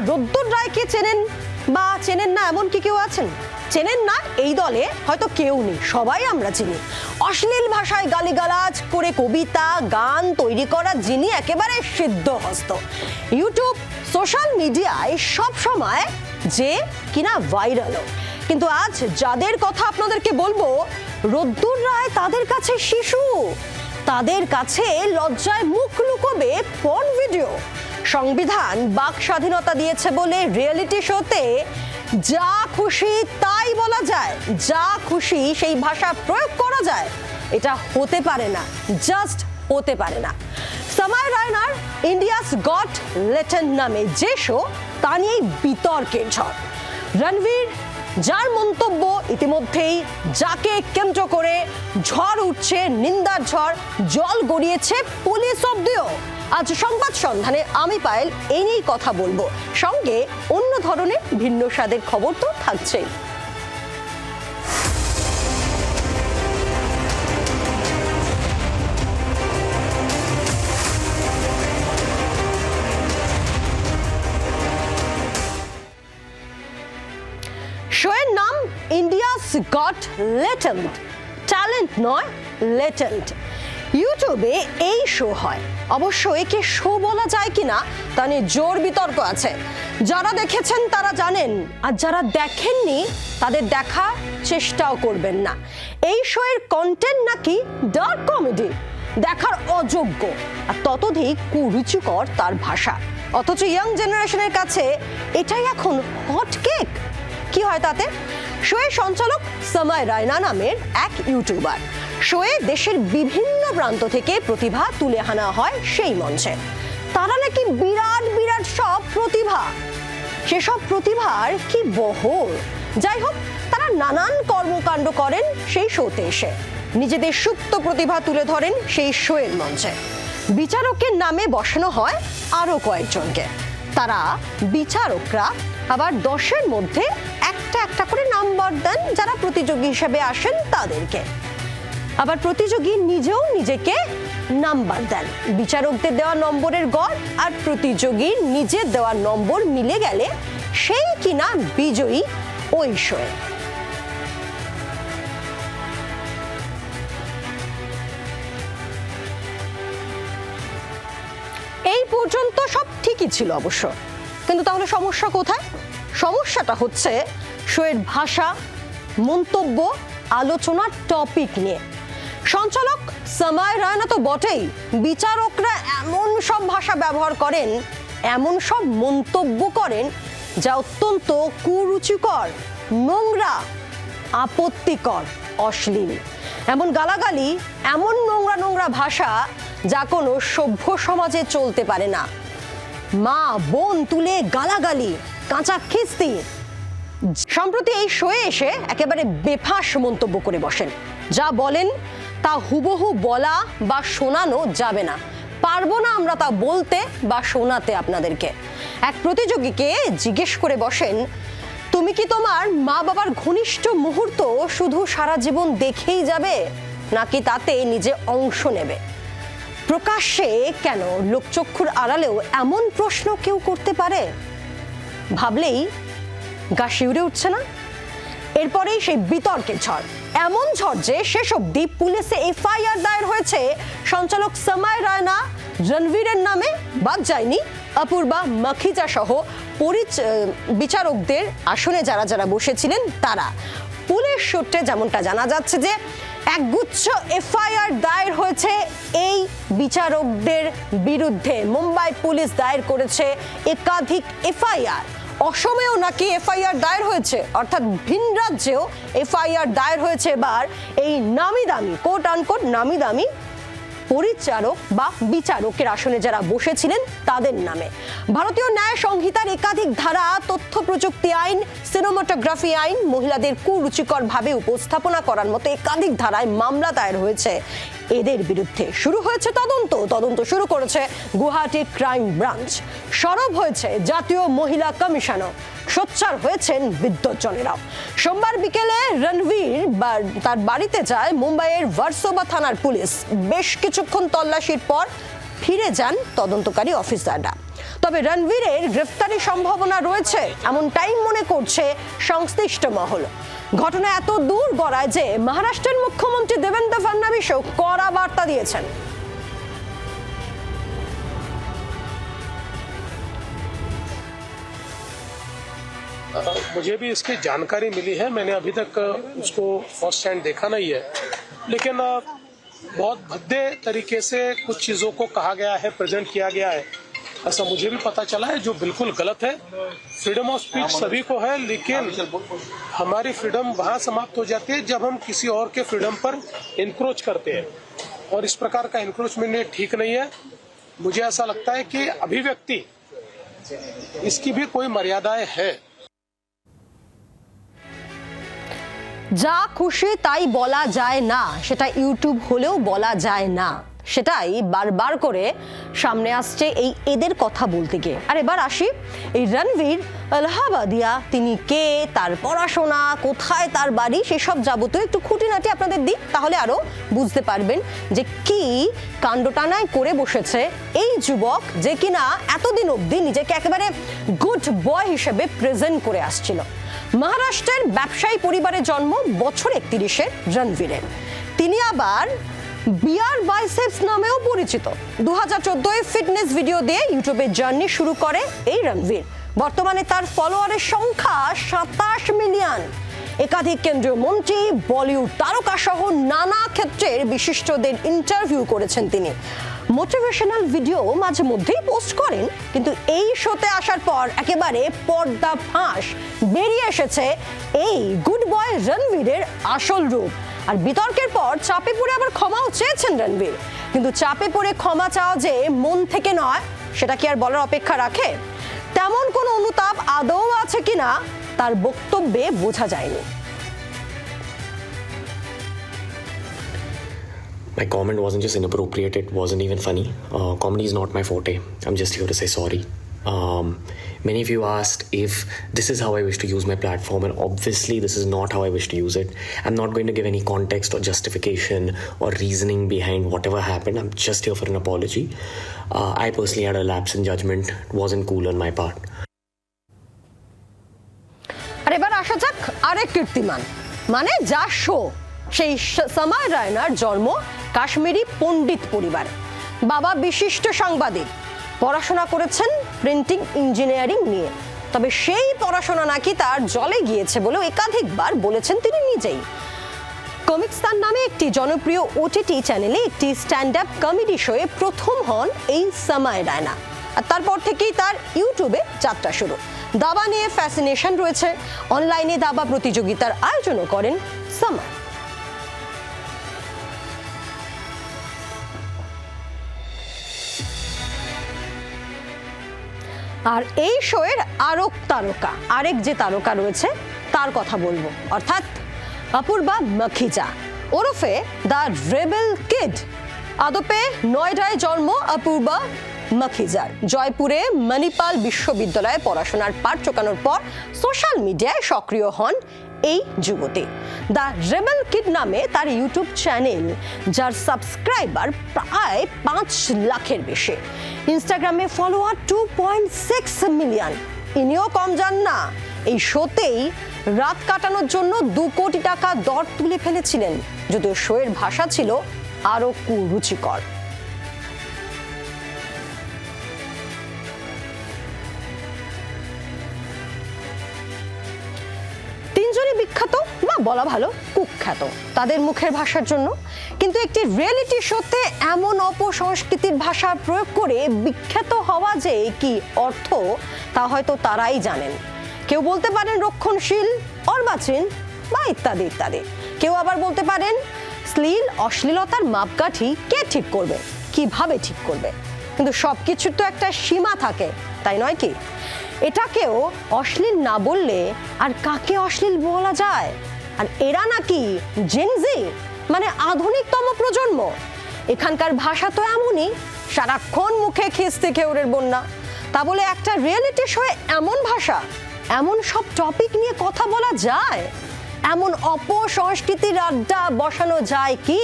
রোদ্দুর রায়কে চেনেন বা চেনেন না এমন কি কেউ আছেন? চেনেন না এই দলে হয়তো কেউ নেই, সবাই আমরা চিনি। অশ্লীল ভাষায় গালিগালাজ করে কবিতা গান তৈরি করা যিনি একেবারে সিদ্ধহস্ত। ইউটিউব সোশ্যাল মিডিয়ায় সব সময় যে কিনা ভাইরাল। কিন্তু আজ যাদের কথা আপনাদেরকে বলবো, রোদ্দুর রায় তাদের কাছে শিশু, তাদের কাছে লজ্জায় মুখ লুকোবে পর্ন ভিডিও। সংবিধান বাক স্বাধীনতা দিয়েছে বলে রিয়েলিটি শোতে যা খুশি তাই বলা যায়, যা খুশি সেই ভাষা প্রয়োগ করা যায়। এটা হতে পারে না, জাস্ট হতে পারে না। সামাই রায়নার ইন্ডিয়াস গট লেটেন্ট নামে যে শো, তা নিয়েই বিতর্কের ঝড়। রণবীর যার মন্তব্য ইতিমধ্যেই যাকে কেন্দ্র করে ঝড় উঠছে, নিন্দার ঝড়, জল গড়িয়েছে পুলিশ অব্দিও। আজ সংবাদ সন্ধানে আমি পায়েল এই নিয়েই কথা বলবো, সঙ্গে অন্য ধরনের ভিন্ন স্বাদের খবর তো থাকছেই। শোয়ের নাম ইন্ডিয়াস গট লেটেন্ট, ট্যালেন্ট নয় লেটেন্ট। ইউটিউবে এই শো হয়, অবশ্য একে শো বলা যায় কিনা তা নিয়ে জোর বিতর্ক আছে। যারা দেখেছেন তারা জানেন, আর যারা দেখেননি তাদের দেখার চেষ্টাও করবেন না। এই শো এর কন্টেন্ট নাকি ডার্ক কমেডি, দেখার অযোগ্য, আর ততোধিক কুরুচিকর তার ভাষা। অথচ ইয়াং জেনারেশনের কাছে এটাই এখন হট কেক। কি হয় তাতে? শোয়ের সঞ্চালক সামাই রায়না নামের এক ইউটিউবার। শোয়ে দেশের বিভিন্ন প্রান্ত থেকে প্রতিভা তুলে আনা হয় সেই মঞ্চে। তারা নাকি বিরাট বিরাট সব প্রতিভা, সেসব প্রতিভার কি বহর। যাই হোক, তারা নানান কর্মকাণ্ড করেন সেই শোতে এসে, নিজেদের সুপ্ত প্রতিভা তুলে ধরেন সেই শোয়ের মঞ্চে। বিচারকের নামে বসানো হয় আরো কয়েকজনকে। তারা বিচারকরা আবার 10-এর মধ্যে একটা একটা করে নাম্বার দেন যারা প্রতিযোগী হিসেবে আসেন তাদেরকে। আবার প্রতিযোগী নিজেও নিজেকে নাম্বার দেন। বিচারকদের দেওয়া নম্বরের গড় আর প্রতিযোগীর নিজের দেওয়া নম্বর মিলে গেলে সেই কিনা বিজয়ী ওই শোয়ে। এই পর্যন্ত সব ঠিকই ছিল অবশ্য, কিন্তু তাহলে সমস্যা কোথায়? সমস্যাটা হচ্ছে শোয়ের ভাষা, মন্তব্য, আলোচনার টপিক নিয়ে। সঞ্চালক সামাই রায়না তো বটেই, বিচারকরা এমন সব ভাষা ব্যবহার করেন, এমন সব মন্তব্য করেন যা অত্যন্ত কুরুচিকর, নোংরা, আপত্তিকর, অশ্লীল। এমন গালাগালি, এমন নোংরা নোংরা ভাষা যা কোনো সভ্য সমাজে চলতে পারে না। মা বোন তুলে গালাগালি, কাঁচা খিস্তি। সম্প্রতি এই শোয়ে এসে একেবারে বেফাঁস মন্তব্য করে বসেন। যা বলেন তা হুবহু বলা বা শোনানো যাবে না, পারবো না আমরা তা বলতে বা শোনাতে আপনাদেরকে। এক প্রতিযোগীকে জিজ্ঞেস করে বসেন, তুমি কি তোমার মা বাবার ঘনিষ্ঠ মুহূর্ত শুধু সারা জীবন দেখেই যাবে, নাকি তাতে নিজে অংশ নেবে? প্রকাশ্যে কেন, লোকচক্ষুর আড়ালেও এমন প্রশ্ন কেউ করতে পারে? ভাবলেই গা শিউরে উঠছে না? এরপরেই সেই বিতর্কের ঝড়, এমন ঝড় যে শেষ অবধি পুলিশে এফআইআর দায়ের হয়েছে সঞ্চালক সামাই রায়না রণবীরের নামে। বাদ যায়নি অপূর্বা মাখিজা সহ বিচারকদের আসনে যারা যারা বসেছিলেন তারা। পুলিশ সূত্রে যেমনটা জানা যাচ্ছে যে একগুচ্ছ এফআইআর দায়ের হয়েছে এই বিচারকদের বিরুদ্ধে। মুম্বাই পুলিশ দায়ের করেছে একাধিক এফআইআর। অসমেও নাকি এফআইআর দায়ের হয়েছে, অর্থাৎ ভিন রাজ্যেও এফআইআর দায়ের হয়েছে এবার এই নামি দামি, কোট আনকোট নামি দামি পরিচারক বা বিচারকের আসনে যারা বসেছিলেন তাদের নামে। ভারতীয় ন্যায় সংহিতার একাধিক ধারা, তথ্য প্রযুক্তি আইন, সিনেমাটোগ্রাফি আইন, মহিলাদের কুরুচিকর ভাবে উপস্থাপনা করার মতো একাধিক ধারায় মামলা দায়ের হয়েছে এদের বিরুদ্ধে। শুরু হয়েছে তদন্ত শুরু করেছে গুয়াহাটির ক্রাইম ব্রাঞ্চ। সরব হয়েছে জাতীয় মহিলা কমিশনও, সোচ্চার হয়েছেন বিদ্বজ্জনেরাও। সোমবার বিকেলে রণবীর তার বাড়িতে যায় মুম্বাইয়ের ভার্সোবা থানার পুলিশ। বেশ কিছুক্ষণ তল্লাশির পর ফিরে যান তদন্তকারী অফিসাররা। তবে রণবীরের গ্রেফতারি সম্ভাবনা রয়েছে এমনটাই মনে করছে সংশ্লিষ্ট মহল। ঘটনা এত দূর গড়ায় যে মহারাষ্ট্রের মুখ্যমন্ত্রী দেবেন্দ্র ফডনবিসও কড়া বার্তা দিয়েছেন। मुझे भी इसकी जानकारी मिली है, मैंने अभी तक उसको फर्स्ट हैंड देखा नहीं है, लेकिन बहुत भद्दे तरीके से कुछ चीज़ों को कहा गया है, प्रेजेंट किया गया है, ऐसा मुझे भी पता चला है, जो बिल्कुल गलत है। फ्रीडम ऑफ स्पीच सभी को है, लेकिन हमारी फ्रीडम वहाँ समाप्त हो जाती है जब हम किसी और के फ्रीडम पर इंक्रोच करते हैं, और इस प्रकार का इंक्रोचमेंट ठीक नहीं है। मुझे ऐसा लगता है कि अभिव्यक्ति इसकी भी कोई मर्यादाएं है। যা খুশি তাই বলা যায় না, সেটা ইউটিউব হলেও বলা যায় না, সেটাই বারবার করে সামনে আসছে এই এদের কথা বলতে গিয়ে। আর এবার আসি এই রণবীর আলাহাবাদিয়া, তিনি কে, তার পড়াশোনা কোথায়, তার বাড়ি, সেসব যাবতীয় একটু খুঁটিনাটি আপনাদের দিই, তাহলে আরো বুঝতে পারবেন যে কি কাণ্ডটানায় করে বসেছে এই যুবক, যে কিনা এতদিন অবধি নিজেকে একেবারে গুড বয় হিসেবে প্রেজেন্ট করে আসছিল। মহারাষ্ট্রের ব্যবসায়ী পরিবারে জন্ম, বছর 31-এর রণবীরের। তিনি আবার বিয়ার বাইসেপস নামেও পরিচিত। 2014-এ ফিটনেস ভিডিও দিয়ে ইউটিউবে জার্নি শুরু করে এই রণবীর। বর্তমানে তার ফলোয়ারের সংখ্যা 27 মিলিয়ন। একাধিক কেন্দ্রীয় মন্ত্রী, বলিউড তারকা সহ নানা ক্ষেত্রের বিশিষ্টদের ইন্টারভিউ করেছেন তিনি। মোটিভেশনাল ভিডিও মাঝে মধ্যেই পোস্ট করেন, কিন্তু এই শোতে আসার পর একেবারে পর্দা ফাঁস বেরিয়ে এসেছে এই গুড বয় রণবীরের আসল রূপ। আর বিতর্কের পর চাপে পড়ে আবার ক্ষমাও চেয়েছেন রণবীর, কিন্তু চাপে পড়ে ক্ষমা চাওয়া যে মন থেকে নয়, সেটা কি আর বলার অপেক্ষা রাখে? তেমন কোনো অনুতাপ আদৌ আছে কিনা তার বক্তব্যে বোঝা যায়নি। My comment wasn't just inappropriate, it wasn't even funny. Comedy is not my forte. I'm just here to say sorry. Many of you asked if this is how I wish to use my platform, and obviously this is not how I wish to use it. I'm not going to give any context or justification or reasoning behind whatever happened. I'm just here for an apology. I personally had a lapse in judgment. It wasn't cool on my part. আর এবার আসা যাক আরেক কীর্তিমান, মানে যা show, সেই সময় রায়নার জন্ম কাশ্মীরি পণ্ডিত পরিবার। বাবা বিশিষ্ট সাংবাদিক, পড়াশোনা করেছেন প্রিন্টিং ইঞ্জিনিয়ারিং নিয়ে। তবে সেই পড়াশোনা নাকি তার জলে গিয়েছে বলেও একাধিকবার বলেছেন তিনি নিজেই। কমিকস্তান নামে একটি জনপ্রিয় ওটিটি চ্যানেলে একটি স্ট্যান্ড আপ কমেডি শোয়ে প্রথম হন এই সময় রায়না। আর তারপর থেকেই তার ইউটিউবে যাত্রা শুরু। দাবা নিয়ে ফ্যাসিনেশন রয়েছে, অনলাইনে দাবা প্রতিযোগিতার আয়োজনও করেন সময়। আর এই শোয়ের আরেক যে তারকা রয়েছে তার কথা বলবো, অর্থাৎ অপূর্বা মাখিজা ওরফে দ্য রেবেল কিড। আদপে নয়ডায় জন্ম অপূর্বা মাখিজার। জয়পুরে মণিপাল বিশ্ববিদ্যালয়ে পড়াশোনার পাঠ চোকানোর পর সোশ্যাল মিডিয়ায় সক্রিয় হন এই যুবতী। দ্য রেবেল কিড নামে তার ইউটিউব চ্যানেল, যার সাবস্ক্রাইবার প্রায় 5 লাখের বেশি। ইনস্টাগ্রামে ফলোয়ার 2.6 মিলিয়ন। ইনিও কম যান না, এই শোতেই রাত কাটানোর জন্য 2 কোটি টাকা দর তুলে ফেলেছিলেন, যদিও শোয়ের ভাষা ছিল আরো কুরুচিকর। তিনজনই বিখ্যাত, বা বলা ভালো কুখ্যাত তাদের মুখের ভাষার জন্য, কিন্তু একটি রিয়েলিটি শোতে এমন অপসংস্কৃতির ভাষা প্রয়োগ করে বিখ্যাত হওয়া যে কি অর্থ তা হয়তো তারাই জানেন। কেউ বলতে পারেন রক্ষণশীল, অর্বাচীন বা ইত্যাদি ইত্যাদি। কেউ আবার বলতে পারেন অশ্লীলতার মাপকাঠি কে ঠিক করবে, কিভাবে ঠিক করবে। কিন্তু সবকিছুর তো একটা সীমা থাকে, তাই নয় কি? এটাকেও অশ্লীল না বললে আর কাকে অশ্লীল বলা যায়? আর এরা নাকি জেনজি, মানে আধুনিকতম প্রজন্ম। এখানকার ভাষা তো এমনই, সারাক্ষণ মুখে খিস্তি খেউরের বন্যা। তা বলে একটা রিয়েলিটি শোয়ে এমন ভাষা, এমন সব টপিক নিয়ে কথা বলা যায়? এমন অপসংস্কৃতির আড্ডা বসানো যায় কি?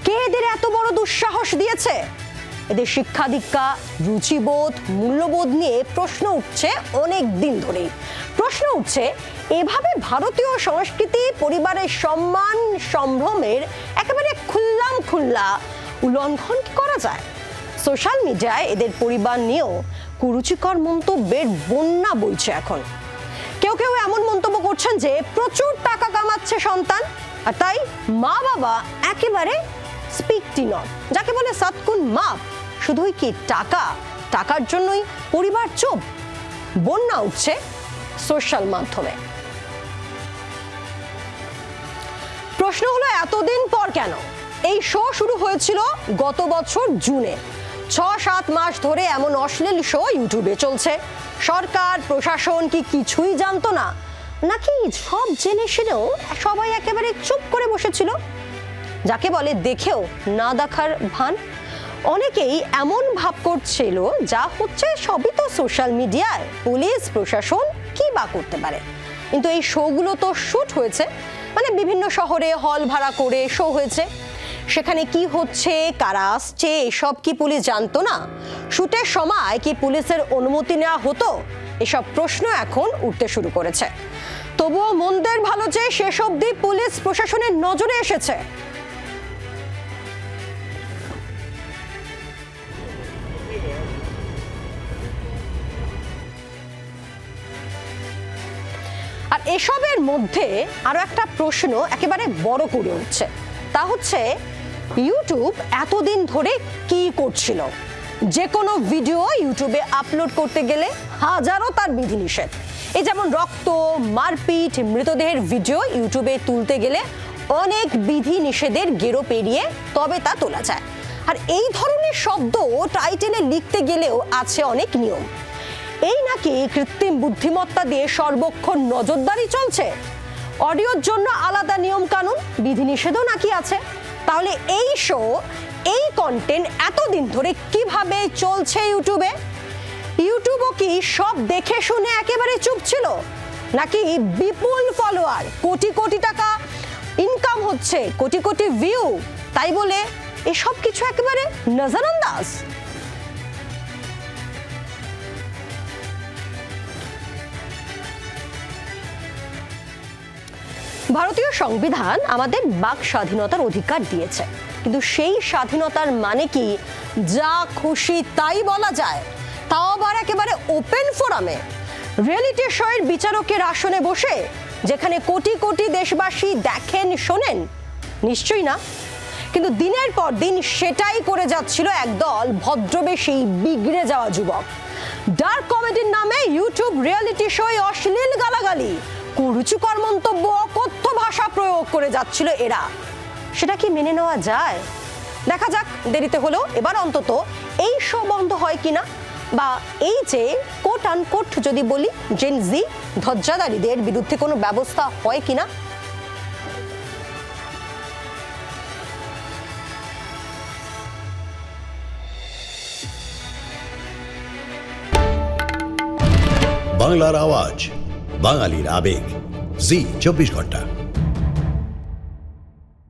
কে এদের এত বড় দুঃসাহস দিয়েছে? এদের শিক্ষা দীক্ষা, রুচিবোধ, মূল্যবোধ নিয়ে প্রশ্ন উঠছে অনেক দিন ধরেই। প্রশ্ন উঠছে, এভাবে ভারতীয় সংস্কৃতি, পরিবারের সম্মান, সম্ভ্রমের একেবারে খুল্লা উল্লঙ্ঘন কি করা যায়? সোশ্যাল মিডিয়ায় এদের পরিবার নিয়েও কুরুচিকর মন্তব্যের বন্যা বইছে এখন। কেউ কেউ এমন মন্তব্য করছেন যে প্রচুর টাকা কামাচ্ছে সন্তান, আর তাই মা বাবা একেবারে স্পিকটি নট, যাকে বলে সাতকুন মাপ। শুধুই কি টাকার জন্যই পরিবার চুপ? বন্যা উঠছে সোশ্যাল মাধ্যমে। প্রশ্ন হলো, এতদিন পর কেন? এই শো শুরু হয়েছিল গত বছর জুনে। 6-7 মাস ধরে এমন অশ্লীল শো ইউটিউবে চলছে। সরকার প্রশাসন কি কিছুই জানতো না, নাকি সব জেনে শুনেও সবাই একেবারে চুপ করে বসেছিল? যাকে বলে দেখেও না দেখার ভান। অনেকেই এমন ভাব করছিল, যা হচ্ছে সবই তো সোশ্যাল মিডিয়ায়, পুলিশ প্রশাসন কি বা করতে পারে। কিন্তু এই শোগুলো তো শুট হয়েছে, মানে বিভিন্ন শহরে হল ভাড়া করে শো হয়েছে। সেখানে কি হচ্ছে, কারা আসছে, এসব কি পুলিশ জানতো না? শুটের সময় কি পুলিশের অনুমতি নেওয়া হতো? এসব প্রশ্ন এখন উঠতে শুরু করেছে। তবুও মন্দের ভালো চেয়ে শেষ অবধি পুলিশ প্রশাসনের নজরে এসেছে। আর এসবের মধ্যে আরো একটা প্রশ্ন একেবারে বড় করে উঠছে, তা হচ্ছে ইউটিউব এতদিন ধরে কি করছিল? যে কোনো ভিডিও ইউটিউবে আপলোড করতে গেলে হাজারো তার বিধিনিষেধ। এই যেমন রক্ত, মারপিট, মৃতদেহের ভিডিও ইউটিউবে তুলতে গেলে অনেক বিধিনিষেধের গেরো পেরিয়ে তবে তা তোলা যায়। আর এই ধরনের শব্দ টাইটেলে লিখতে গেলেও আছে অনেক নিয়ম। এই নাকি কৃত্রিম বুদ্ধিমত্তা দিয়ে সর্বক্ষণ নজরদারি চলছে? অডিওর জন্য আলাদা নিয়ম কানুন, বিধিনিষেধও নাকি আছে? তাহলে এই শো, এই কন্টেন্ট এতদিন ধরে কিভাবে চলছে ইউটিউবে? ইউটিউবও কি সব দেখে শুনে একেবারে চুপ ছিল, নাকি বিপুল ফলোয়ার, কোটি কোটি টাকা ইনকাম হচ্ছে, কোটি কোটি ভিউ, তাই বলে এসব কিছু একেবারে নজরআন্দাজ? ভারতীয় সংবিধান আমাদের বাক স্বাধীনতার অধিকার দিয়েছে, কিন্তু সেই স্বাধীনতার মানে কি যা খুশি তাই বলা যায়? তাও আবার একেবারে ওপেন ফোরামে, রিয়েলিটি শোয়ের বিচারকের আসনে বসে, যেখানে কোটি কোটি দেশবাসী দেখেন শোনেন? নিশ্চয়ই না। কিন্তু দিনের পর দিন সেটাই করে যাচ্ছিল একদল ভদ্রবেশী বিগড়ে যাওয়া যুবক। ডার্ক কমেডির নামে ইউটিউব রিয়েলিটি শোয়ে অশ্লীল গালাগালি, কুরুচিকর মন্তব্য, অকথ্য ভাষা প্রয়োগ করে যাচ্ছিল এরা। সেটা কি মেনে নেওয়া যায়? দেখা যাক, দেরিতে হলেও এবার অন্তত এই শো বন্ধ হয় কিনা, বা এই যে কোট আনকোট যদি বলি জেন জি ধজ্জাধারীদের বিরুদ্ধে কোনো ব্যবস্থা হয় কিনা। বাংলার আওয়াজ, বাঙালির আবেগ, জি 24 ঘন্টা।